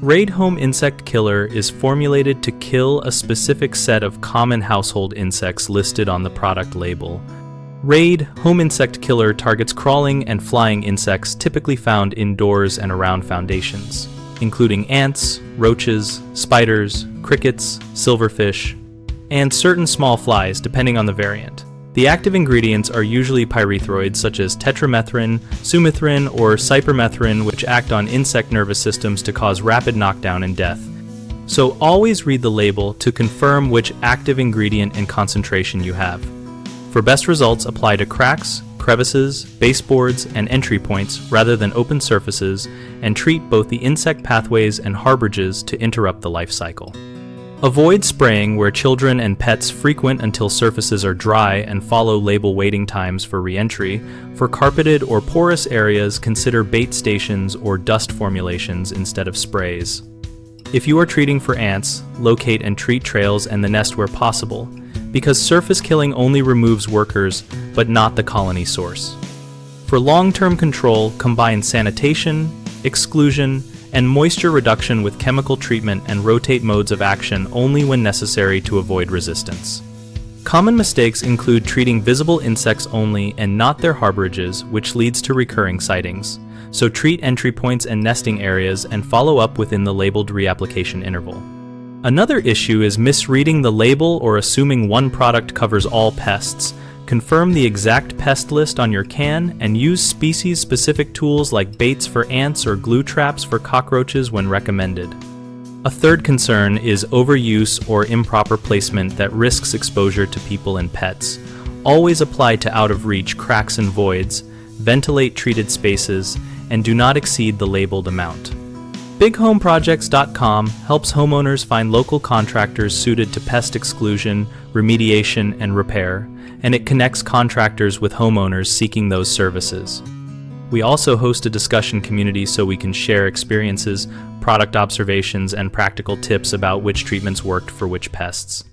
Raid Home Insect Killer is formulated to kill a specific set of common household insects listed on the product label. Raid Home Insect Killer targets crawling and flying insects typically found indoors and around foundations, including ants, roaches, spiders, crickets, silverfish, and certain small flies depending on the variant. The active ingredients are usually pyrethroids such as tetramethrin, sumethrin, or cypermethrin, which act on insect nervous systems to cause rapid knockdown and death. So always read the label to confirm which active ingredient and concentration you have. For best results, apply to cracks, crevices, baseboards, and entry points rather than open surfaces, and treat both the insect pathways and harborages to interrupt the life cycle. Avoid spraying where children and pets frequent until surfaces are dry, and follow label waiting times for re-entry. For carpeted or porous areas, consider bait stations or dust formulations instead of sprays. If you are treating for ants, locate and treat trails and the nest where possible, because surface killing only removes workers but not the colony source. For long-term control, combine sanitation, exclusion, and moisture reduction with chemical treatment, and rotate modes of action only when necessary to avoid resistance. Common mistakes include treating visible insects only and not their harborages, which leads to recurring sightings. So treat entry points and nesting areas and follow up within the labeled reapplication interval. Another issue is misreading the label or assuming one product covers all pests. Confirm the exact pest list on your can, and use species-specific tools like baits for ants or glue traps for cockroaches when recommended. A third concern is overuse or improper placement that risks exposure to people and pets. Always apply to out-of-reach cracks and voids, ventilate treated spaces, and do not exceed the labeled amount. BigHomeProjects.com helps homeowners find local contractors suited to pest exclusion, remediation, and repair, and it connects contractors with homeowners seeking those services. We also host a discussion community so we can share experiences, product observations, and practical tips about which treatments worked for which pests.